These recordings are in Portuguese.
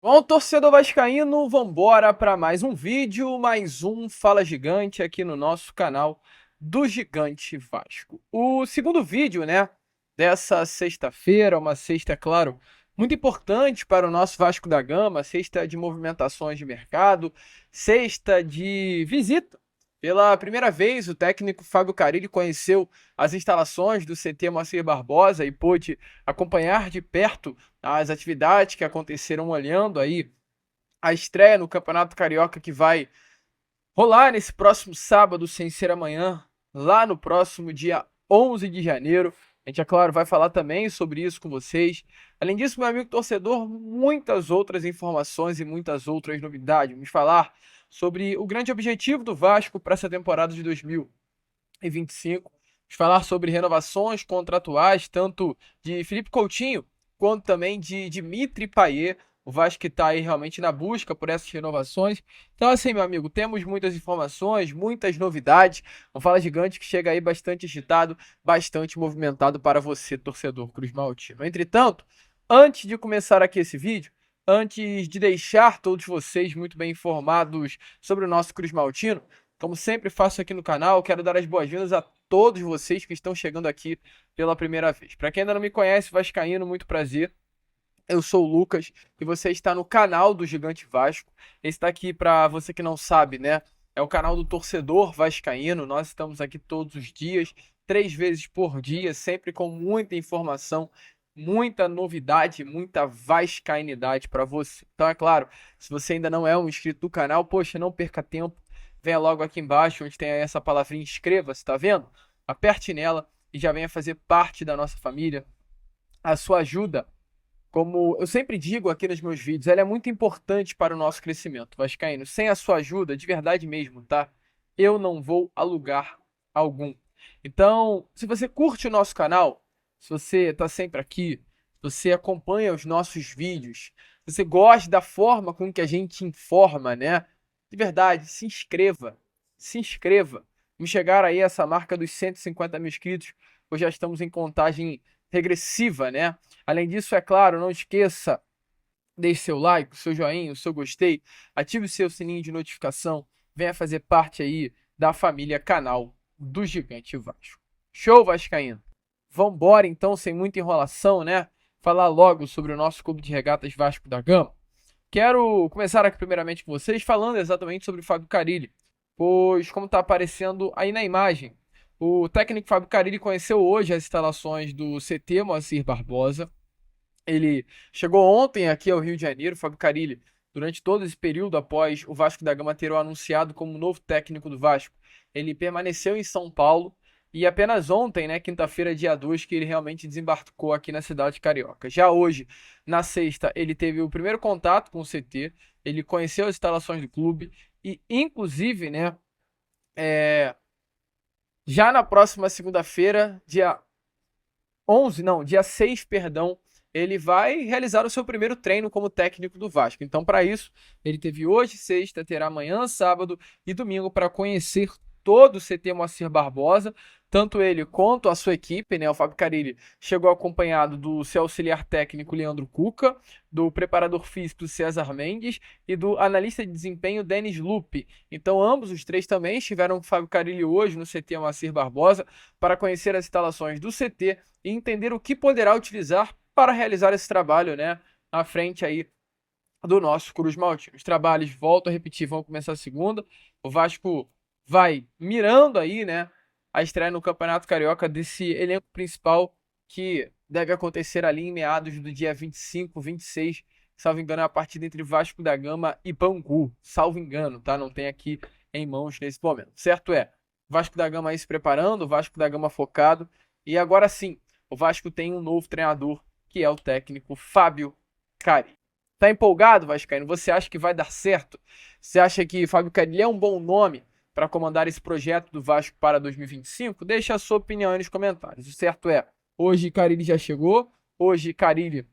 Bom, torcedor vascaíno, vambora para mais um vídeo, mais um Fala Gigante aqui no nosso canal do Gigante Vasco. O segundo vídeo, né, dessa sexta-feira, uma sexta, claro, muito importante para o nosso Vasco da Gama, sexta de movimentações de mercado, sexta de visita. Pela primeira vez, o técnico Fábio Carille conheceu as instalações do CT Moacir Barbosa e pôde acompanhar de perto as atividades que aconteceram, olhando aí a estreia no Campeonato Carioca que vai rolar nesse próximo sábado, sem ser amanhã, lá no próximo dia 11 de janeiro. A gente, é claro, vai falar também sobre isso com vocês. Além disso, meu amigo torcedor, muitas outras informações e muitas outras novidades. Vamos falar sobre o grande objetivo do Vasco para essa temporada de 2025. Vamos falar sobre renovações contratuais, tanto de Felipe Coutinho quanto também de Dimitri Payet. O Vasco está aí realmente na busca por essas renovações. Então, assim, meu amigo, temos muitas informações, muitas novidades. Um Fala Gigante que chega aí bastante agitado, bastante movimentado para você, torcedor Cruz Maltino. Entretanto, antes de começar aqui esse vídeo, antes de deixar todos vocês muito bem informados sobre o nosso Cruz Maltino, como sempre faço aqui no canal, quero dar as boas-vindas a todos vocês que estão chegando aqui pela primeira vez. Para quem ainda não me conhece, vascaíno, muito prazer. Eu sou o Lucas e você está no canal do Gigante Vasco. Esse está aqui, para você que não sabe, né? É o canal do torcedor vascaíno. Nós estamos aqui todos os dias, 3 vezes por dia, sempre com muita informação, muita novidade, muita vascainidade para você. Então, é claro, se você ainda não é um inscrito do canal, poxa, não perca tempo. Venha logo aqui embaixo, onde tem essa palavrinha inscreva-se, tá vendo? Aperte nela e já venha fazer parte da nossa família. A sua ajuda, como eu sempre digo aqui nos meus vídeos, ela é muito importante para o nosso crescimento, vascaíno. Sem a sua ajuda, de verdade mesmo, tá? Eu não vou a lugar algum. Então, se você curte o nosso canal, se você está sempre aqui, se você acompanha os nossos vídeos, se você gosta da forma com que a gente informa, né? De verdade, se inscreva. Se inscreva. Vamos chegar aí a essa marca dos 150 mil inscritos. Hoje já estamos em contagem regressiva, né? Além disso, é claro, não esqueça, deixe seu like, o seu joinha, o seu gostei, ative o seu sininho de notificação, venha fazer parte aí da família canal do Gigante Vasco. Show, vascaíno? Vambora então, sem muita enrolação, né? Falar logo sobre o nosso Clube de Regatas Vasco da Gama. Quero começar aqui primeiramente com vocês falando exatamente sobre o Fábio Carille, pois como está aparecendo aí na imagem, o técnico Fábio Carille conheceu hoje as instalações do CT Moacir Barbosa. Ele chegou ontem aqui ao Rio de Janeiro. Fábio Carille, durante todo esse período após o Vasco da Gama ter o anunciado como novo técnico do Vasco, ele permaneceu em São Paulo e apenas ontem, né, quinta-feira, dia 2, que ele realmente desembarcou aqui na cidade carioca. Já hoje, na sexta, ele teve o primeiro contato com o CT, ele conheceu as instalações do clube e, inclusive, né, já na próxima segunda-feira, dia 11, não, dia 6, perdão, ele vai realizar o seu primeiro treino como técnico do Vasco. Então, para isso, ele teve hoje, sexta, terá amanhã, sábado e domingo para conhecer todo o CT Moacir Barbosa, tanto ele quanto a sua equipe, né? O Fábio Carille chegou acompanhado do seu auxiliar técnico Leandro Cuca, do preparador físico César Mendes e do analista de desempenho Denis Lupe. Então, ambos os três também estiveram com o Fábio Carille hoje no CT Moacir Barbosa para conhecer as instalações do CT e entender o que poderá utilizar para realizar esse trabalho, né, à frente aí do nosso Cruz Maltino. Os trabalhos, volto a repetir, vão começar segunda. O Vasco vai mirando aí, né, a estreia no Campeonato Carioca desse elenco principal que deve acontecer ali em meados do dia 25, 26, salvo engano, é a partida entre Vasco da Gama e Bangu, salvo engano, tá? Não tem aqui em mãos nesse momento. Certo é, Vasco da Gama aí se preparando, Vasco da Gama focado, e agora sim, o Vasco tem um novo treinador, que é o técnico Fábio Carille. Tá empolgado, vascaíno? Você acha que vai dar certo? Você acha que Fábio Carille é um bom nome para comandar esse projeto do Vasco para 2025? Deixa a sua opinião aí nos comentários. O certo é, hoje Carille já chegou, hoje Carille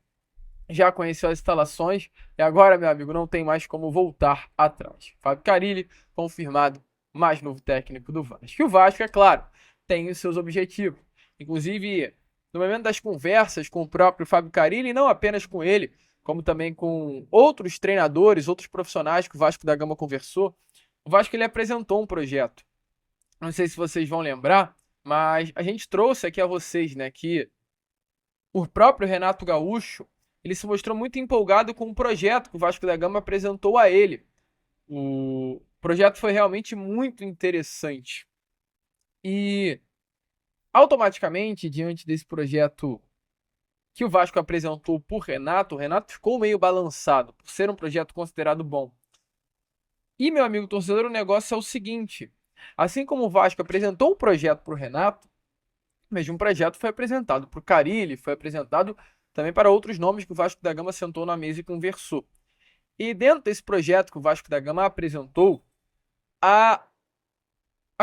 já conheceu as instalações e agora, meu amigo, não tem mais como voltar atrás. Fábio Carille, confirmado, mais novo técnico do Vasco. E o Vasco, é claro, tem os seus objetivos. Inclusive, no momento das conversas com o próprio Fábio Carille, e não apenas com ele, como também com outros treinadores, outros profissionais que o Vasco da Gama conversou, o Vasco ele apresentou um projeto. Não sei se vocês vão lembrar, mas a gente trouxe aqui a vocês, né, que o próprio Renato Gaúcho, ele se mostrou muito empolgado com o projeto que o Vasco da Gama apresentou a ele. O projeto foi realmente muito interessante. E automaticamente, diante desse projeto que o Vasco apresentou por Renato, o Renato ficou meio balançado, por ser um projeto considerado bom. E, meu amigo torcedor, o negócio é o seguinte: assim como o Vasco apresentou um projeto para o Renato, o mesmo projeto foi apresentado para o Carille, foi apresentado também para outros nomes que o Vasco da Gama sentou na mesa e conversou. E dentro desse projeto que o Vasco da Gama apresentou, a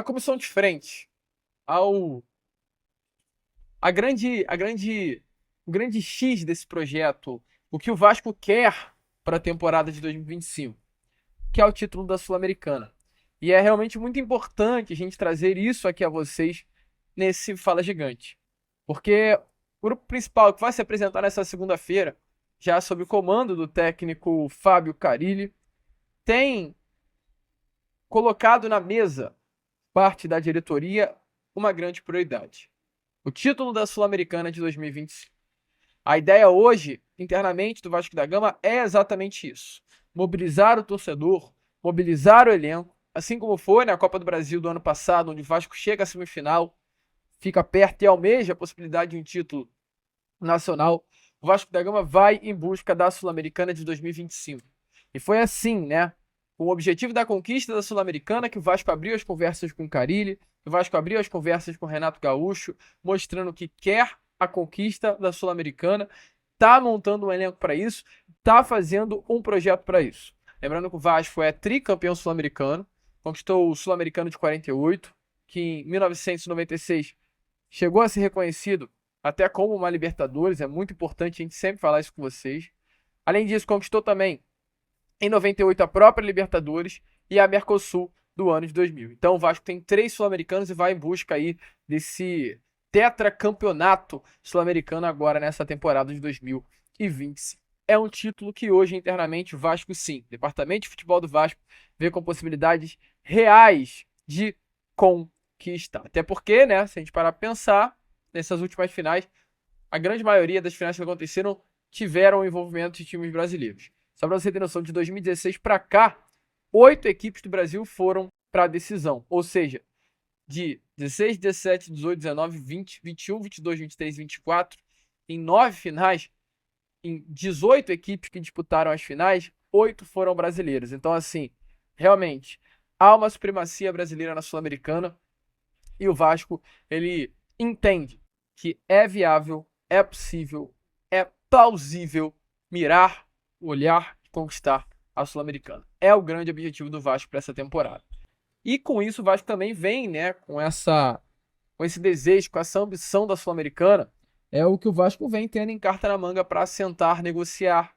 comissão de frente, o grande X desse projeto, o que o Vasco quer para a temporada de 2025, que é o título da Sul-Americana. E é realmente muito importante a gente trazer isso aqui a vocês nesse Fala Gigante. Porque o grupo principal que vai se apresentar nessa segunda-feira, já sob o comando do técnico Fábio Carille, tem colocado na mesa, parte da diretoria, uma grande prioridade: o título da Sul-Americana de 2025. A ideia hoje, internamente, do Vasco da Gama é exatamente isso: mobilizar o torcedor, mobilizar o elenco, assim como foi na Copa do Brasil do ano passado, onde o Vasco chega à semifinal, fica perto e almeja a possibilidade de um título nacional. O Vasco da Gama vai em busca da Sul-Americana de 2025. E foi assim, né? Com o objetivo da conquista da Sul-Americana, que o Vasco abriu as conversas com o Carille, o Vasco abriu as conversas com o Renato Gaúcho, mostrando que quer a conquista da Sul-Americana, tá montando um elenco para isso, tá fazendo um projeto para isso. Lembrando que o Vasco é tricampeão sul-americano, conquistou o Sul-Americano de 48, que em 1996 chegou a ser reconhecido até como uma Libertadores. É muito importante a gente sempre falar isso com vocês. Além disso, conquistou também em 98 a própria Libertadores e a Mercosul do ano de 2000. Então o Vasco tem 3 sul-americanos e vai em busca aí desse tetracampeonato sul-americano agora nessa temporada de 2020. É um título que hoje internamente o Vasco, sim, Departamento de Futebol do Vasco, vê com possibilidades reais de conquistar. Até porque, né, se a gente parar para pensar, nessas últimas finais, a grande maioria das finais que aconteceram tiveram o envolvimento de times brasileiros. Só para você ter noção, de 2016 para cá, 8 equipes do Brasil foram para a decisão. Ou seja, de 16, 17, 18, 19, 20, 21, 22, 23, 24, em 9 finais, em 18 equipes que disputaram as finais, 8 foram brasileiros. Então, assim, realmente, há uma supremacia brasileira na Sul-Americana e o Vasco, ele entende que é viável, é possível, é plausível mirar, olhar e conquistar a Sul-Americana. É o grande objetivo do Vasco para essa temporada. E com isso o Vasco também vem, né, com esse desejo, com essa ambição da Sul-Americana, é o que o Vasco vem tendo em carta na manga para sentar, negociar,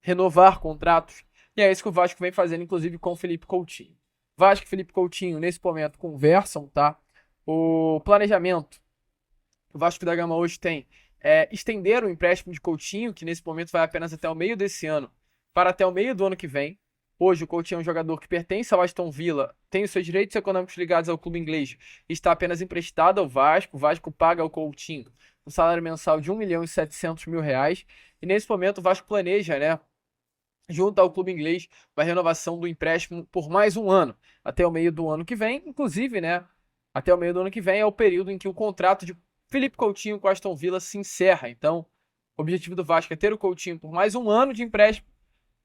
renovar contratos. E é isso que o Vasco vem fazendo, inclusive, com o Felipe Coutinho. Vasco e Felipe Coutinho, nesse momento, conversam, tá? O planejamento que o Vasco da Gama hoje tem é estender o empréstimo de Coutinho, que nesse momento vai apenas até o meio desse ano, para até o meio do ano que vem. Hoje o Coutinho é um jogador que pertence ao Aston Villa, tem os seus direitos econômicos ligados ao clube inglês, está apenas emprestado ao Vasco. O Vasco paga ao Coutinho um salário mensal de 1.700.000 reais. E nesse momento o Vasco planeja, né, junto ao clube inglês, a renovação do empréstimo por mais um ano, até o meio do ano que vem. Inclusive, né, até o meio do ano que vem é o período em que o contrato de Felipe Coutinho com Aston Villa se encerra. Então, o objetivo do Vasco é ter o Coutinho por mais um ano de empréstimo,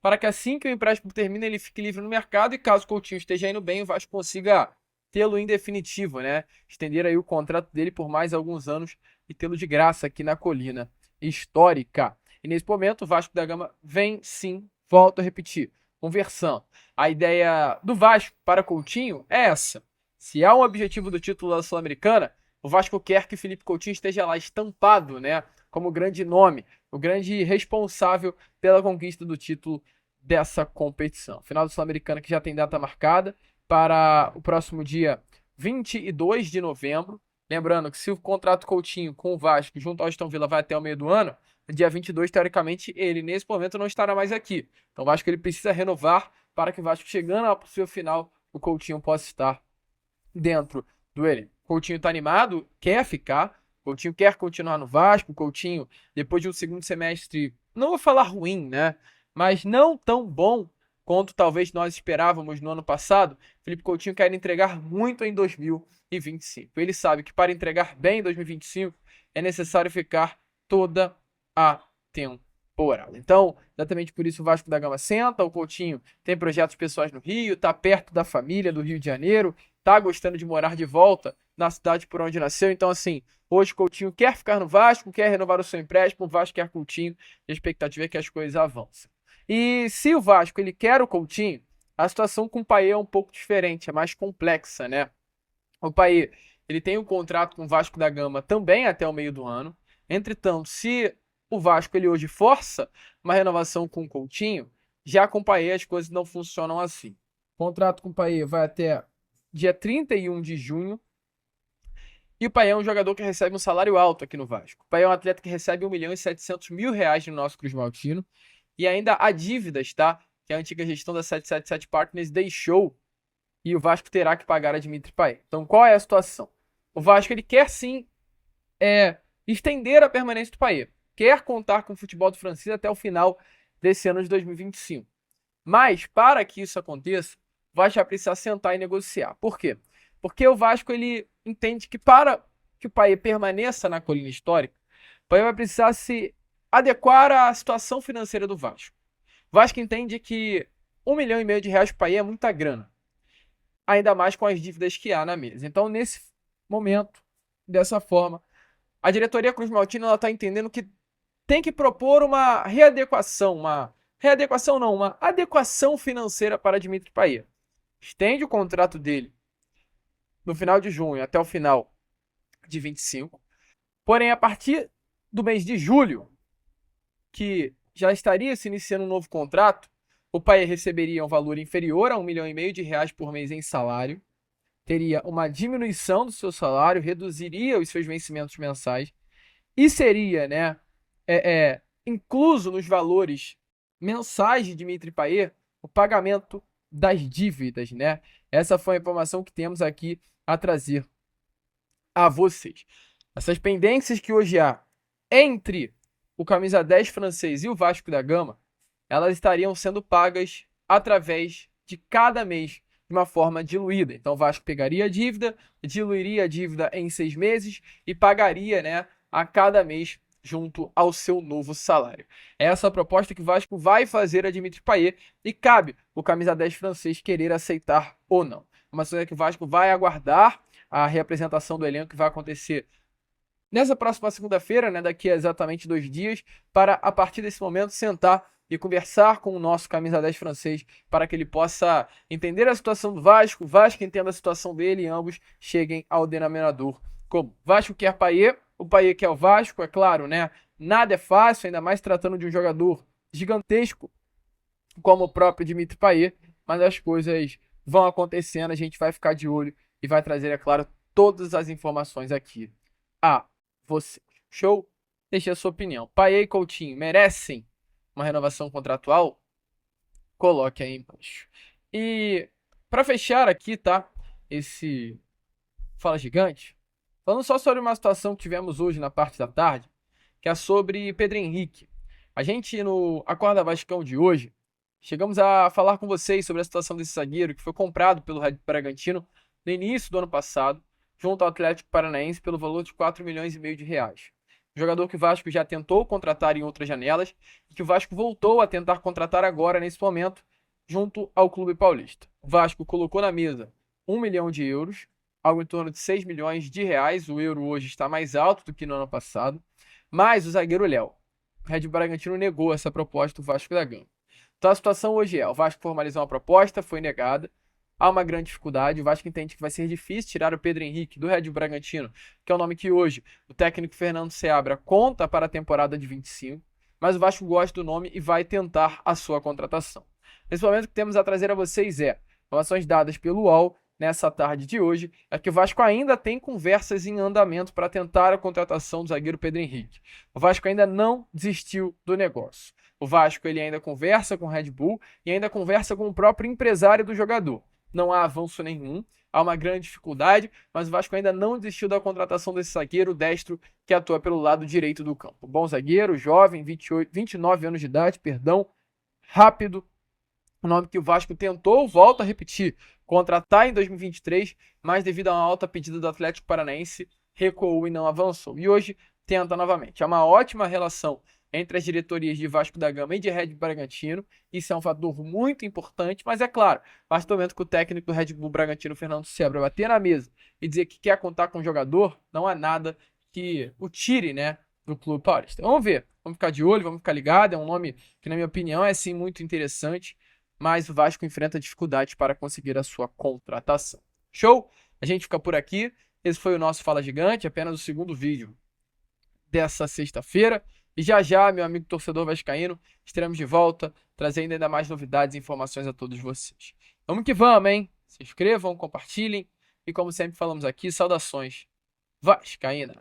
para que assim que o empréstimo termine, ele fique livre no mercado e caso o Coutinho esteja indo bem, o Vasco consiga tê-lo em definitivo, né? Estender aí o contrato dele por mais alguns anos e tê-lo de graça aqui na colina histórica. E nesse momento, o Vasco da Gama vem sim, volto a repetir, conversando. A ideia do Vasco para Coutinho é essa: se há um objetivo do título da Sul-Americana, o Vasco quer que o Felipe Coutinho esteja lá estampado, né, como grande nome, o grande responsável pela conquista do título dessa competição. Final da Sul-Americana que já tem data marcada para o próximo dia 22 de novembro. Lembrando que se o contrato Coutinho com o Vasco junto ao Aston Villa vai até o meio do ano, dia 22, teoricamente, ele nesse momento não estará mais aqui. Então o Vasco ele precisa renovar para que o Vasco, chegando ao seu final, o Coutinho possa estar dentro do elenco. O Coutinho está animado, quer ficar, o Coutinho quer continuar no Vasco, o Coutinho, depois de um segundo semestre, não vou falar ruim, né? Mas não tão bom quanto talvez nós esperávamos no ano passado. Felipe Coutinho quer entregar muito em 2025. Ele sabe que para entregar bem em 2025 é necessário ficar toda a temporada. Então, exatamente por isso o Vasco da Gama senta, o Coutinho tem projetos pessoais no Rio, está perto da família do Rio de Janeiro, tá gostando de morar de volta na cidade por onde nasceu. Então, assim, hoje o Coutinho quer ficar no Vasco, quer renovar o seu empréstimo, o Vasco quer Coutinho, e a expectativa é que as coisas avancem. E se o Vasco ele quer o Coutinho, a situação com o Payet é um pouco diferente, é mais complexa, né? O Payet, ele tem um contrato com o Vasco da Gama também até o meio do ano. Entretanto, se o Vasco ele hoje força uma renovação com o Coutinho, já com o Payet as coisas não funcionam assim. O contrato com o Payet vai até dia 31 de junho. E o Payet é um jogador que recebe um salário alto aqui no Vasco. O Payet é um atleta que recebe 1.700.000 reais no nosso Cruz Maltino. E ainda há dívidas, tá? Que a antiga gestão da 777 Partners deixou. E o Vasco terá que pagar a Dimitri Payet. Então qual é a situação? O Vasco ele quer sim estender a permanência do Payet. Quer contar com o futebol do francês até o final desse ano de 2025. Mas para que isso aconteça, o Vasco vai precisar sentar e negociar. Por quê? Porque o Vasco ele entende que para que o Payet permaneça na colina histórica, o Payet vai precisar se adequar à situação financeira do Vasco. O Vasco entende que 1,5 milhão de reais para o Payet é muita grana. Ainda mais com as dívidas que há na mesa. Então, nesse momento, dessa forma, a diretoria Cruz Maltino está entendendo que tem que propor uma readequação, uma adequação financeira para Dimitri Payet. Estende o contrato dele no final de junho até o final de 25. Porém, a partir do mês de julho, que já estaria se iniciando um novo contrato, o Payet receberia um valor inferior a 1,5 milhão de reais por mês em salário, teria uma diminuição do seu salário, reduziria os seus vencimentos mensais e seria, incluso nos valores mensais de Dimitri Payet, o pagamento das dívidas, né? Essa foi a informação que temos aqui a trazer a vocês. Essas pendências que hoje há entre o camisa 10 francês e o Vasco da Gama, elas estariam sendo pagas através de cada mês de uma forma diluída. Então o Vasco pegaria a dívida, diluiria a dívida em 6 meses e pagaria, a cada mês junto ao seu novo salário. É essa a proposta que o Vasco vai fazer a Dimitri Payet e cabe o camisa 10 francês querer aceitar ou não. Uma coisa que o Vasco vai aguardar a reapresentação do elenco que vai acontecer nessa próxima segunda-feira, daqui a exatamente 2 dias, para a partir desse momento sentar e conversar com o nosso camisa 10 francês para que ele possa entender a situação do Vasco, o Vasco entenda a situação dele e ambos cheguem ao denominador comum. Vasco quer Payet, o Payet quer o Vasco, é claro, nada é fácil, ainda mais tratando de um jogador gigantesco como o próprio Dimitri Payet, mas as coisas vão acontecendo, a gente vai ficar de olho e vai trazer, é claro, todas as informações aqui a você. Show? Deixe a sua opinião. Payet e Coutinho merecem uma renovação contratual? Coloque aí embaixo. E para fechar aqui, tá? Esse Fala Gigante, falando só sobre uma situação que tivemos hoje na parte da tarde, que é sobre Pedro Henrique. A gente no Acorda Vascão de hoje, chegamos a falar com vocês sobre a situação desse zagueiro que foi comprado pelo Red Bragantino no início do ano passado, junto ao Atlético Paranaense pelo valor de 4,5 milhões de reais. Um jogador que o Vasco já tentou contratar em outras janelas e que o Vasco voltou a tentar contratar agora, nesse momento, junto ao Clube Paulista. O Vasco colocou na mesa 1 milhão de euros, algo em torno de 6 milhões de reais. O euro hoje está mais alto do que no ano passado, mas o zagueiro Léo, o Red Bragantino negou essa proposta do Vasco da Gama. Então a situação hoje o Vasco formalizou uma proposta, foi negada. Há uma grande dificuldade, o Vasco entende que vai ser difícil tirar o Pedro Henrique do Red Bragantino, que é o nome que hoje o técnico Fernando Seabra conta para a temporada de 25, mas o Vasco gosta do nome e vai tentar a sua contratação. Nesse momento, o que temos a trazer a vocês informações dadas pelo UOL nessa tarde de hoje é que o Vasco ainda tem conversas em andamento para tentar a contratação do zagueiro Pedro Henrique. O Vasco ainda não desistiu do negócio. O Vasco ele ainda conversa com o Red Bull e ainda conversa com o próprio empresário do jogador. Não há avanço nenhum, há uma grande dificuldade, mas o Vasco ainda não desistiu da contratação desse zagueiro destro que atua pelo lado direito do campo. Bom zagueiro, jovem, 29 anos de idade, rápido. O nome que o Vasco tentou, volto a repetir, contratar em 2023, mas devido a uma alta pedida do Atlético Paranaense, recuou e não avançou. E hoje tenta novamente. Há uma ótima relação entre as diretorias de Vasco da Gama e de Red Bull Bragantino. Isso é um fator muito importante, mas é claro, a partir do momento que o técnico do Red Bull Bragantino, Fernando Sebra, bater na mesa e dizer que quer contar com o jogador, não há nada que o tire, né, do Clube Paulista. Vamos ver, vamos ficar de olho, vamos ficar ligado. É um nome que, na minha opinião, é sim muito interessante, mas o Vasco enfrenta dificuldades para conseguir a sua contratação. Show? A gente fica por aqui. Esse foi o nosso Fala Gigante, apenas o segundo vídeo dessa sexta-feira. E já já, meu amigo torcedor vascaíno, estaremos de volta, trazendo ainda mais novidades e informações a todos vocês. Vamos que vamos, hein? Se inscrevam, compartilhem e, como sempre falamos aqui, saudações vascaínas.